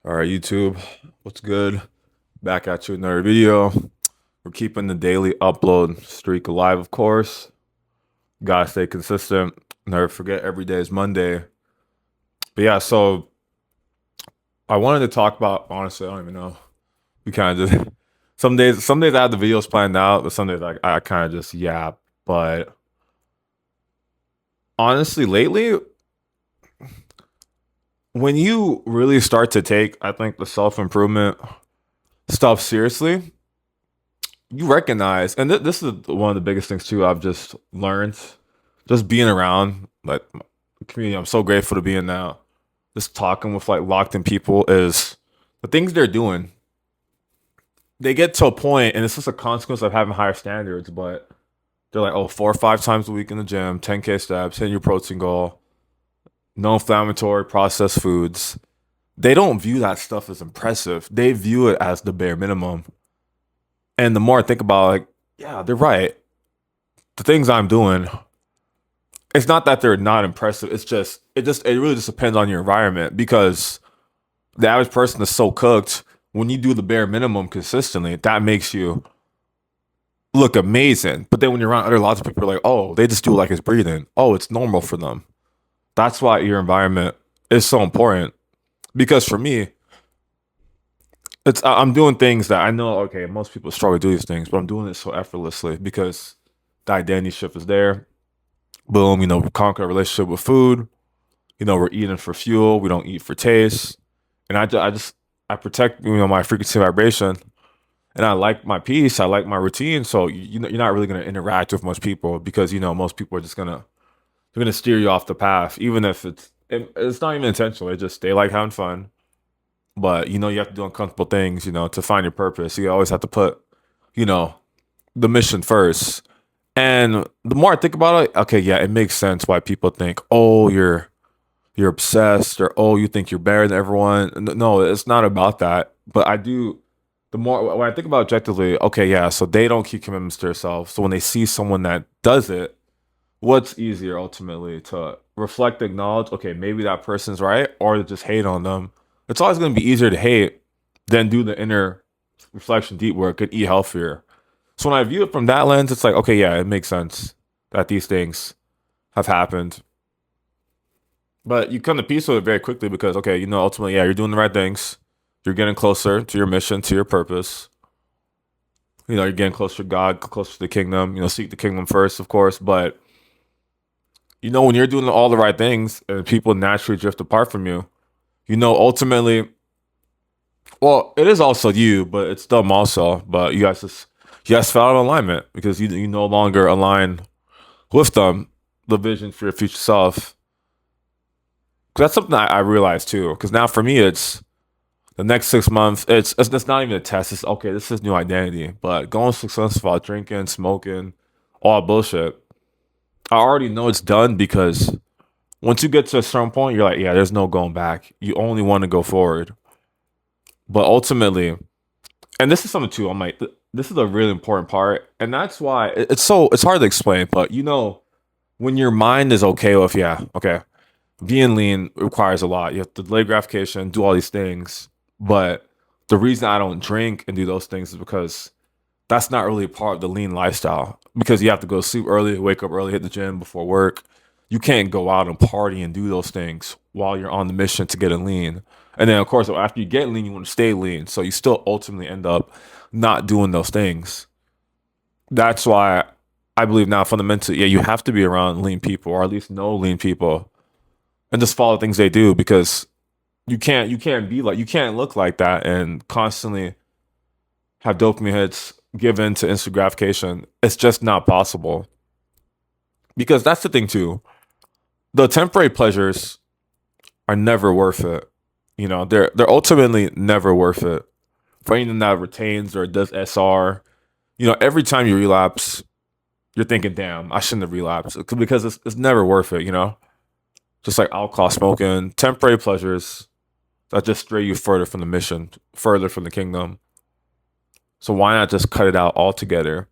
All right, YouTube, what's good? Back at you with another video. We're keeping the daily upload streak alive, of course. Gotta stay consistent. Never forget every day is Monday. But yeah, so I wanted to talk about, honestly, I don't even know. We kind of just some days I have the videos planned out, but some days I kind of just yap. But honestly, lately, when you really start to take, I think, the self-improvement stuff seriously, you recognize, and this is one of the biggest things too. I've just learned, just being around like the community. I'm so grateful to be in now. Just talking with like locked in people is the things they're doing. They get to a point, and it's just a consequence of having higher standards. But they're like, oh, 4 or 5 times a week in the gym, 10K steps, hitting your protein goal, no inflammatory processed foods. They don't view that stuff as impressive. They view it as the bare minimum. And the more I think about it, like, yeah, they're right. The things I'm doing, it's not that they're not impressive. It really just depends on your environment because the average person is so cooked. When you do the bare minimum consistently, that makes you look amazing. But then when you're around other lots of people are like, oh, they just do it like it's breathing. Oh, it's normal for them. That's why your environment is so important. Because for me, I'm doing things that I know, okay, most people struggle to do these things, but I'm doing it so effortlessly because the identity shift is there. Boom, we conquer a relationship with food. We're eating for fuel. We don't eat for taste. And I protect, my frequency vibration. And I like my peace. I like my routine. So, you're not really going to interact with most people because, most people are just they're going to steer you off the path, even if it's not even intentional. They like having fun. But, you have to do uncomfortable things, to find your purpose. You always have to put, you know, the mission first. And the more I think about it, okay, yeah, it makes sense why people think, oh, you're obsessed, or oh, you think you're better than everyone. No, it's not about that. But I do. The more when I think about it objectively, okay, yeah, so they don't keep commitments to themselves. So when they see someone that does it, what's easier ultimately to reflect, acknowledge, okay, maybe that person's right, or to just hate on them. It's always going to be easier to hate than do the inner reflection, deep work, and eat healthier. So when I view it from that lens, it's like, okay, yeah, it makes sense that these things have happened. But you come to peace with it very quickly because, okay, ultimately, yeah, you're doing the right things. You're getting closer to your mission, to your purpose. You're getting closer to God, closer to the kingdom. Seek the kingdom first, of course. But, when you're doing all the right things and people naturally drift apart from you, ultimately, well, it is also you, but it's them also. But you guys fell out of alignment because you no longer align with them, the vision for your future self. 'Cause that's something I realized too. Because now for me, it's the next 6 months. It's not even a test. It's okay. This is new identity. But going 6 months without drinking, smoking, all bullshit. I already know it's done because once you get to a certain point, you're like, yeah, there's no going back. You only want to go forward. But ultimately, and this is something too. I'm like, this is a really important part, and that's why it's hard to explain. But when your mind is okay with, yeah, okay, being lean requires a lot. You have to delay gratification, do all these things. But the reason I don't drink and do those things is because that's not really part of the lean lifestyle. Because you have to go sleep early, wake up early, hit the gym before work. You can't go out and party and do those things while you're on the mission to get a lean. And then, of course, after you get lean, you want to stay lean. So you still ultimately end up not doing those things. That's why I believe now fundamentally, yeah, you have to be around lean people or at least know lean people and just follow things they do because you can't look like that and constantly have dopamine hits given to instant gratification. It's just not possible. Because that's the thing too. The temporary pleasures are never worth it. They're ultimately never worth it. For anything that retains or does SR, every time you relapse, you're thinking, damn, I shouldn't have relapsed. Because it's never worth it, Just like alcohol, smoking, temporary pleasures that just stray you further from the mission, further from the kingdom. So why not just cut it out altogether?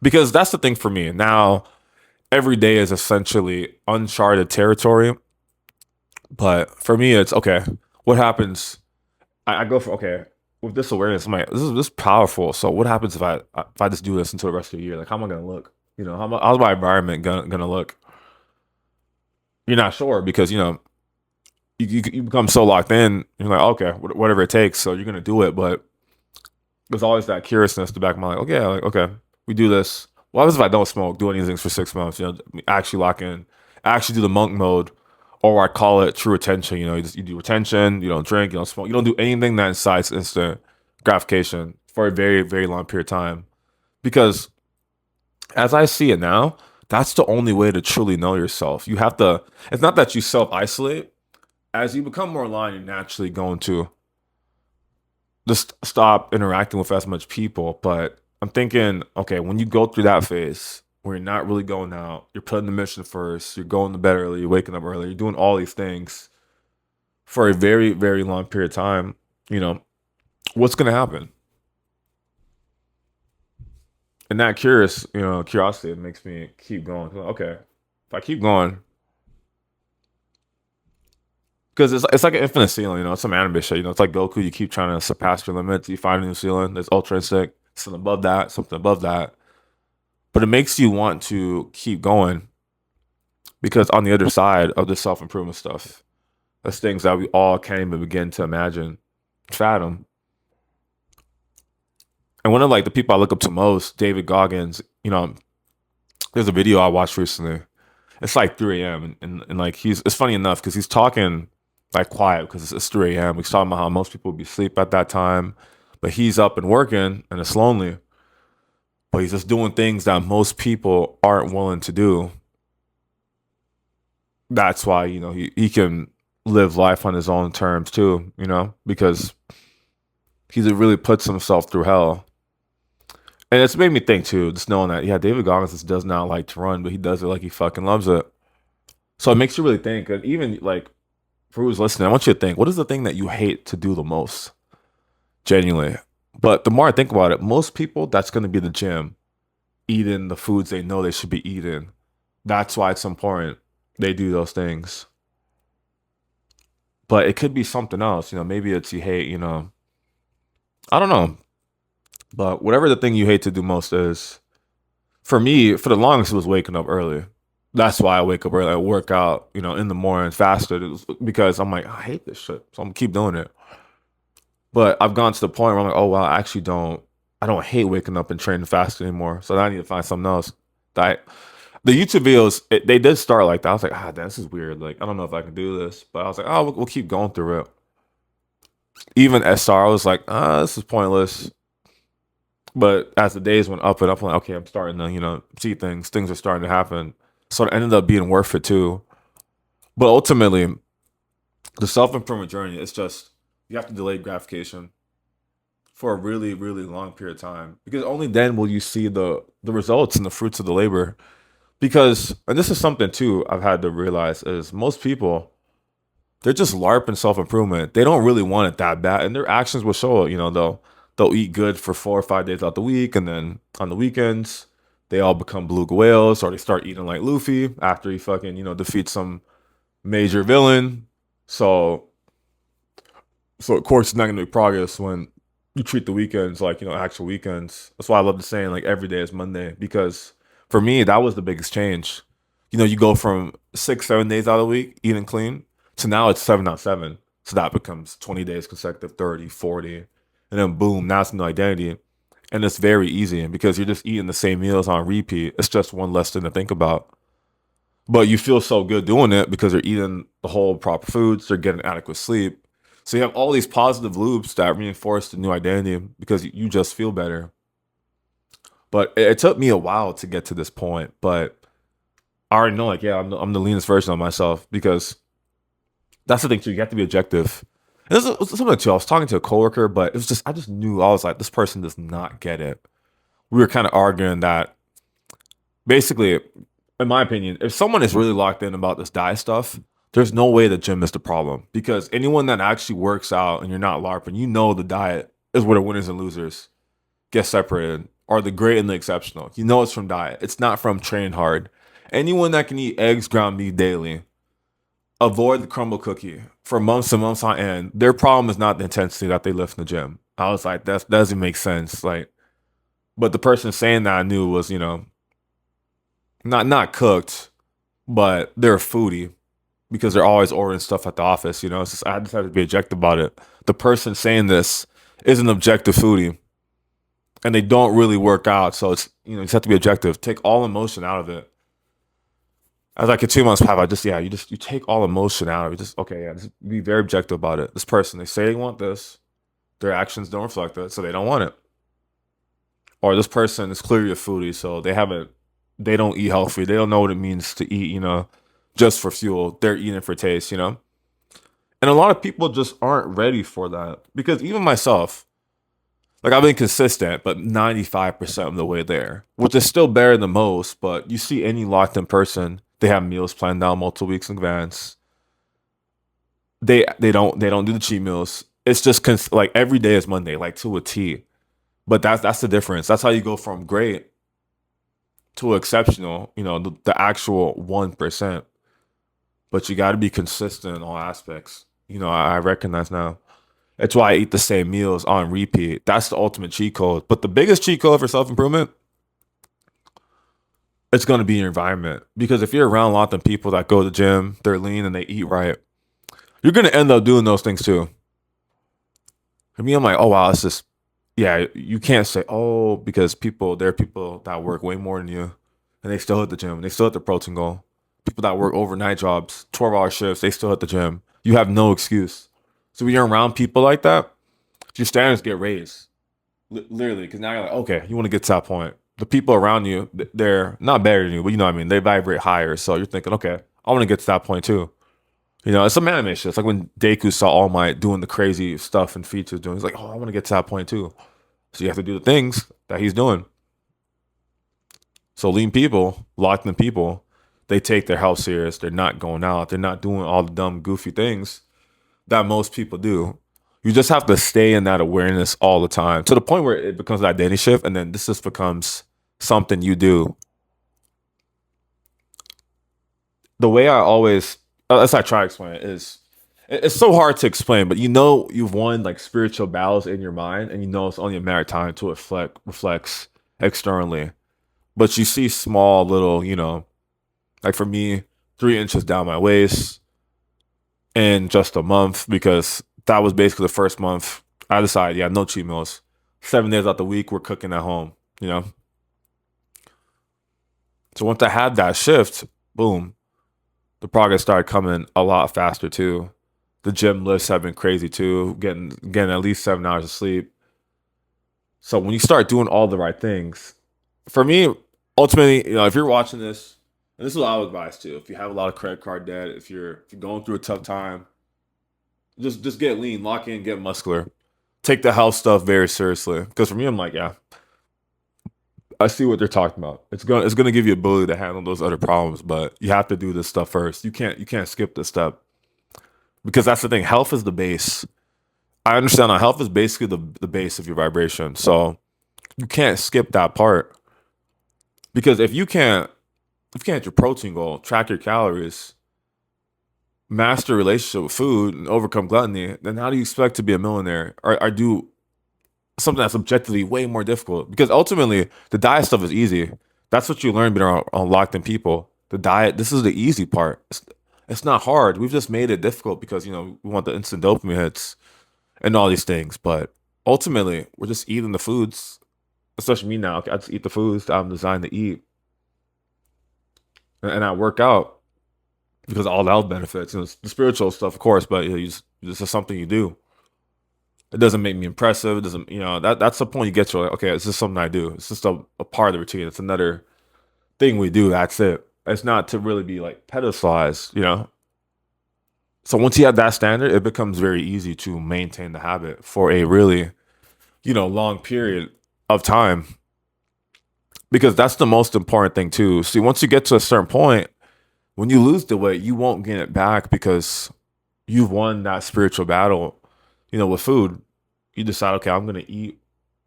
Because that's the thing for me. Now, every day is essentially uncharted territory. But for me, it's okay. What happens? I go for okay with this awareness. I'm like, this is powerful. So what happens if I just do this until the rest of the year? Like, how am I gonna look? How's my environment gonna look? You're not sure because you become so locked in. You're like, okay, whatever it takes. So you're gonna do it, but there's always that curiousness to back of my like, okay, we do this. What happens if I don't smoke, do anything for 6 months? Actually lock in, actually do the monk mode, or I call it true retention. You do retention. You don't drink. You don't smoke. You don't do anything that incites instant gratification for a very very long period of time. Because as I see it now, that's the only way to truly know yourself. You have to. It's not that you self isolate. As you become more aligned, you're naturally going to just stop interacting with as much people. But I'm thinking, okay, when you go through that phase where you're not really going out, you're putting the mission first, you're going to bed early, you're waking up early, you're doing all these things for a very, very long period of time, you know, what's going to happen? And that curiosity makes me keep going. Okay, if I keep going, because it's like an infinite ceiling, it's some anime shit, it's like Goku, you keep trying to surpass your limits, you find a new ceiling, there's Ultra Instinct, something above that, but it makes you want to keep going because on the other side of the self improvement stuff, there's things that we all can't even begin to imagine, fathom. And one of like the people I look up to most, David Goggins, there's a video I watched recently. It's like 3 a.m. and like it's funny enough because he's talking like quiet because it's 3 a.m. He's talking about how most people would be asleep at that time, but he's up and working and it's lonely. But he's just doing things that most people aren't willing to do. That's why he can live life on his own terms too. Because he really puts himself through hell. And it's made me think too, just knowing that David Goggins just does not like to run, but he does it like he fucking loves it. So it makes you really think. And even like for who's listening, I want you to think: what is the thing that you hate to do the most? Genuinely. But the more I think about it, most people that's going to be the gym, eating the foods they know they should be eating. That's why it's important they do those things. But it could be something else. Maybe it's you hate. I don't know. But whatever the thing you hate to do most is, for me, for the longest, it was waking up early. That's why I wake up early. I work out, in the morning faster because I'm like, I hate this shit. So I'm gonna keep doing it. But I've gone to the point where I'm like, oh wow, I don't hate waking up and training fast anymore. So I need to find something else. That the YouTube videos, they did start like that. I was like, damn, this is weird. Like, I don't know if I can do this. But I was like, oh, we'll keep going through it. Even SR, I was like, this is pointless. But as the days went up and up, I'm like, okay, I'm starting to, see things. Things are starting to happen. So it ended up being worth it too. But ultimately, the self improvement journey is just you have to delay gratification for a really, really long period of time because only then will you see the results and the fruits of the labor. Because and this is something too I've had to realize is most people they're just LARPing self improvement. They don't really want it that bad, and their actions will show it. They'll eat good for 4 or 5 days out the week, and then on the weekends they all become beluga whales, or they start eating like Luffy after he fucking defeats some major villain. So of course it's not gonna be progress when you treat the weekends like actual weekends. That's why I love the saying like every day is Monday because for me that was the biggest change. You go from 6 7 days out of the week eating clean to now it's 7 out of 7. So that becomes 20 days consecutive, 30, 40, and then boom, now it's a new identity. And it's very easy because you're just eating the same meals on repeat. It's just one less thing to think about. But you feel so good doing it because you're eating the whole proper foods, you're getting adequate sleep. So you have all these positive loops that reinforce the new identity because you just feel better. But it took me a while to get to this point. But I already know, like, yeah, I'm the leanest version of myself because that's the thing too. You have to be objective. And this is something too. I was talking to a coworker, but it was just I just knew I was like, this person does not get it. We were kind of arguing that basically, in my opinion, if someone is really locked in about this diet stuff, there's no way the gym is the problem because anyone that actually works out and you're not LARPing, the diet is where the winners and losers get separated, or the great and the exceptional. It's from diet. It's not from training hard. Anyone that can eat eggs, ground beef daily, avoid the crumble cookie for months and months on end. Their problem is not the intensity that they lift in the gym. I was like, that doesn't make sense. Like, but the person saying that I knew was, not cooked, but they're a foodie because they're always ordering stuff at the office. It's just I just have to be objective about it. The person saying this is an objective foodie, and they don't really work out. So it's you just have to be objective. Take all emotion out of it. As I continue on this path, you take all emotion out of it. Just okay, yeah, just be very objective about it. This person, they say they want this, their actions don't reflect it, so they don't want it. Or this person is clearly a foodie, so they don't eat healthy. They don't know what it means to eat, just for fuel. They're eating for taste. And a lot of people just aren't ready for that. Because even myself, like I've been consistent, but 95% of the way there, which is still better than most. But you see any locked in person, they have meals planned out multiple weeks in advance. They don't do the cheat meals. It's just like every day is Monday, like to a T. But that's the difference. That's how you go from great to exceptional. The actual 1%. But you got to be consistent in all aspects. I recognize now. That's why I eat the same meals on repeat. That's the ultimate cheat code. But the biggest cheat code for self improvement, it's going to be your environment. Because if you're around a lot of people that go to the gym, they're lean and they eat right, you're going to end up doing those things too. For me, I'm like, oh wow, it's just, yeah, you can't say, oh, because there are people that work way more than you and they still hit the gym. They still hit the protein goal. People that work overnight jobs, 12-hour shifts, they still hit the gym. You have no excuse. So when you're around people like that, your standards get raised. Literally, because now you're like, okay, you want to get to that point. The people around you, they're not better than you, but you know what I mean? They vibrate higher. So you're thinking, okay, I want to get to that point too. It's some anime shit. It's like when Deku saw All Might doing the crazy stuff and features doing. He's like, oh, I want to get to that point too. So you have to do the things that he's doing. So lean people, locked in people, they take their health serious. They're not going out. They're not doing all the dumb, goofy things that most people do. You just have to stay in that awareness all the time to the point where it becomes an identity shift, and then this just becomes something you do. The way I always, as I try to explain it, is it's so hard to explain, but you've won like spiritual battles in your mind, and it's only a matter of time until it reflects externally. But you see small little, like for me, 3 inches down my waist in just a month because that was basically the first month I decided, yeah, no cheat meals. 7 days out the week, we're cooking at home, you know? So once I had that shift, boom, the progress started coming a lot faster too. The gym lifts have been crazy too, getting at least 7 hours of sleep. So when you start doing all the right things, for me, ultimately, if you're watching this, and this is what I would advise too, if you have a lot of credit card debt, if you're going through a tough time, just get lean, lock in, get muscular. Take the health stuff very seriously. Because for me, I'm like, yeah, I see what they're talking about. It's gonna give you ability to handle those other problems, but you have to do this stuff first. You can't skip this step because that's the thing. Health is the base. I understand that health is basically the base of your vibration. So you can't skip that part because if you can't hit your protein goal, track your calories, master a relationship with food, and overcome gluttony, then how do you expect to be a millionaire or do something that's objectively way more difficult? Because ultimately, the diet stuff is easy. That's what you learn being around locked in people. The diet, this is the easy part. It's not hard. We've just made it difficult because we want the instant dopamine hits and all these things. But ultimately, we're just eating the foods. Especially me now. I just eat the foods that I'm designed to eat, and I work out because of all the health benefits. The spiritual stuff, of course, but this is something you do. It doesn't make me impressive. It doesn't, that's the point you get to. Like, okay, it's just something I do. It's just a part of the routine. It's another thing we do. That's it. It's not to really be like pedestalized. So once you have that standard, it becomes very easy to maintain the habit for a really, long period of time. Because that's the most important thing too. See, once you get to a certain point, when you lose the weight, you won't gain it back because you've won that spiritual battle, with food. You decide, okay, I'm going to eat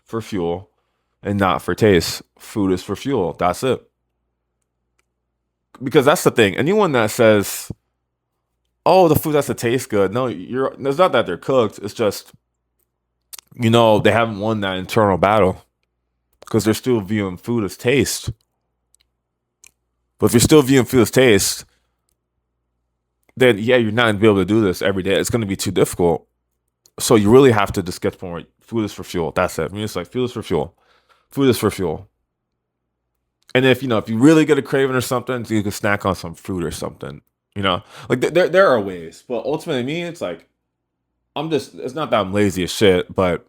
for fuel and not for taste. Food is for fuel. That's it. Because that's the thing. Anyone that says, oh, the food has to taste good. No, it's not that they're cooked. It's just, they haven't won that internal battle because they're still viewing food as taste. But if you're still viewing food as taste, then yeah, you're not gonna be able to do this every day. It's gonna be too difficult. So you really have to just get to the point where food is for fuel. That's it. I mean, it's like food is for fuel. Food is for fuel. And if you really get a craving or something, so you can snack on some fruit or something. Like there are ways, but ultimately, me, it's like I'm just. It's not that I'm lazy as shit, but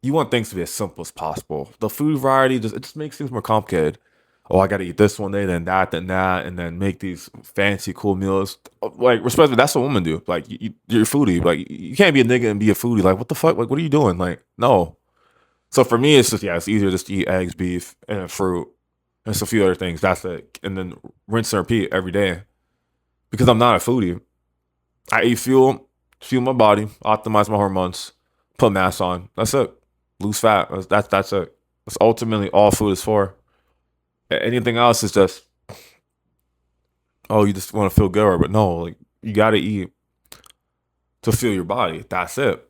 you want things to be as simple as possible. The food variety just makes things more complicated. Oh, I got to eat this one day, then that, and then make these fancy, cool meals. Like, respectfully, that's what women do. Like, you're a foodie. Like, you can't be a nigga and be a foodie. Like, what the fuck? Like, what are you doing? Like, no. So for me, it's just, yeah, it's easier just to eat eggs, beef, and fruit, and a few other things. That's it. And then rinse and repeat every day. Because I'm not a foodie. I eat fuel my body, optimize my hormones, put mass on. That's it. Lose fat. That's it. That's ultimately all food is for. Anything else is just, oh, you just want to feel good, but no, like you gotta eat to feel your body. That's it.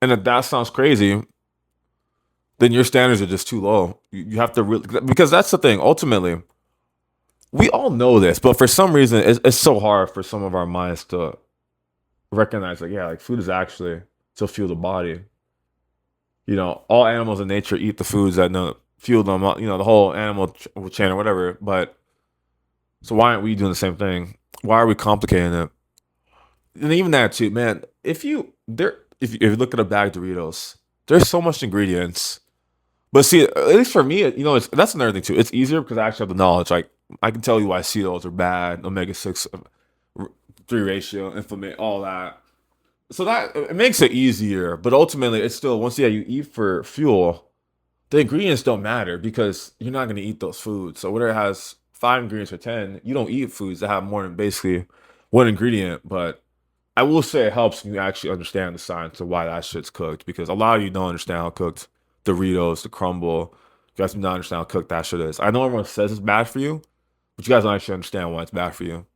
And if that sounds crazy, then your standards are just too low. You have to really, because that's the thing. Ultimately, we all know this, but for some reason, it's so hard for some of our minds to recognize, like, yeah, like food is actually to fuel the body. All animals in nature eat the foods that fuel them. The whole animal chain or whatever. But so why aren't we doing the same thing? Why are we complicating it? And even that too, man. If you look at a bag of Doritos, there's so much ingredients. But see, at least for me, that's another thing too. It's easier because I actually have the knowledge. Like I can tell you why cereals are bad, omega 6, 3 ratio, inflammation, all that. So that it makes it easier. But ultimately, it's still once you eat for fuel, the ingredients don't matter because you're not going to eat those foods. So whether it has 5 ingredients or 10, you don't eat foods that have more than basically one ingredient. But I will say it helps when you actually understand the science of why that shit's cooked because a lot of you don't understand how cooked Doritos, the crumble. You guys do not understand how cooked that shit is. I know everyone says it's bad for you, but you guys don't actually understand why it's bad for you.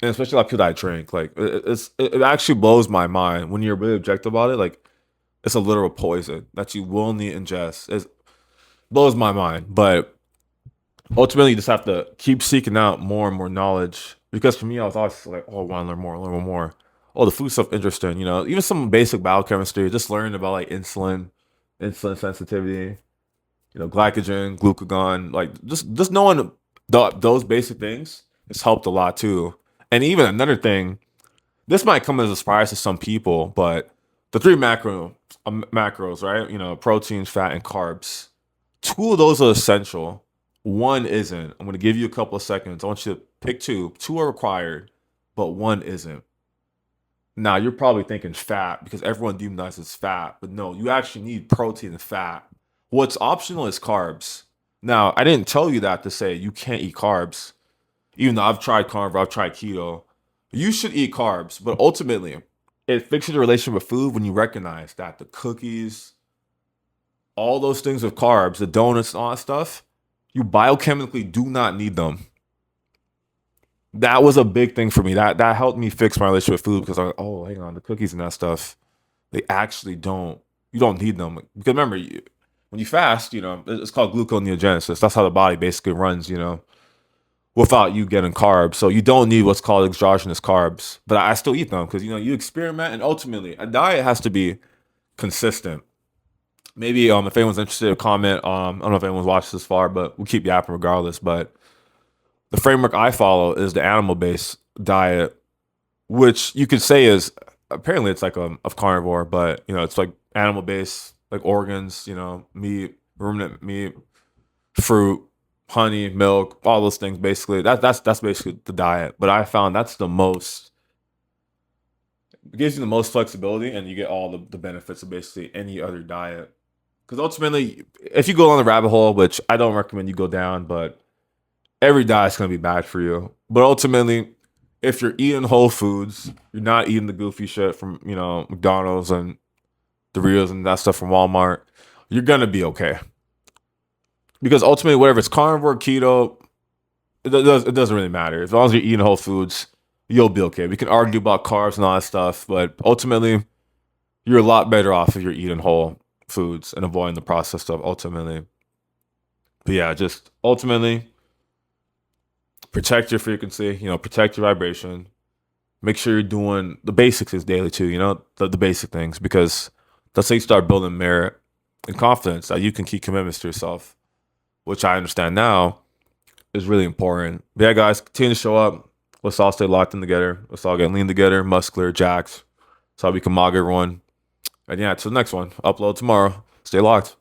And especially like people that drink, like it actually blows my mind when you're really objective about it. Like it's a literal poison that you willingly ingest. It blows my mind, but ultimately you just have to keep seeking out more and more knowledge. Because for me, I was always like, oh, I want to learn more. Oh, the food stuff interesting. Even some basic biochemistry. Just learning about like insulin sensitivity. Glycogen, glucagon. Like just knowing those basic things has helped a lot too. And even another thing, this might come as a surprise to some people, but the three macros, right? Proteins, fat, and carbs. Two of those are essential. One isn't. I'm going to give you a couple of seconds. I want you to pick two. Two are required, but one isn't. Now, you're probably thinking fat because everyone demonizes fat, but no, you actually need protein and fat. What's optional is carbs. Now, I didn't tell you that to say you can't eat carbs. Even though I've tried carnivore, I've tried keto. You should eat carbs, but ultimately, it fixes your relationship with food when you recognize that the cookies, all those things with carbs, the donuts, and all that stuff, you biochemically do not need them. That was a big thing for me. That helped me fix my relationship with food because I'm like, oh, hang on, the cookies and that stuff, they actually don't. You don't need them because remember, when you fast, it's called gluconeogenesis. That's how the body basically runs. Without you getting carbs. So you don't need what's called exogenous carbs. But I still eat them because you experiment and ultimately a diet has to be consistent. Maybe if anyone's interested, comment. I don't know if anyone's watched this far, but we'll keep yapping regardless. But the framework I follow is the animal-based diet, which you could say is apparently it's like of carnivore, but it's like animal-based, like organs, meat, ruminant meat, fruit, honey, milk, all those things. Basically, that's basically the diet. But I found that's the most it gives you the most flexibility, and you get all the benefits of basically any other diet. Because ultimately, if you go on the rabbit hole, which I don't recommend you go down, but every diet's gonna be bad for you. But ultimately, if you're eating whole foods, you're not eating the goofy shit from McDonald's and Doritos and that stuff from Walmart, you're gonna be okay. Because ultimately, whatever it's carnivore, keto, it doesn't really matter. As long as you're eating whole foods, you'll be okay. We can argue about carbs and all that stuff, but ultimately, you're a lot better off if you're eating whole foods and avoiding the processed stuff ultimately. But yeah, just ultimately protect your frequency, protect your vibration. Make sure you're doing the basics is daily too, the basic things, because that's how you start building merit and confidence that you can keep commitments to yourself, which I understand now is really important. But yeah, guys, continue to show up. Let's all stay locked in together. Let's all get lean together, muscular, jacked. So we can mog everyone. And yeah, to the next one. Upload tomorrow. Stay locked.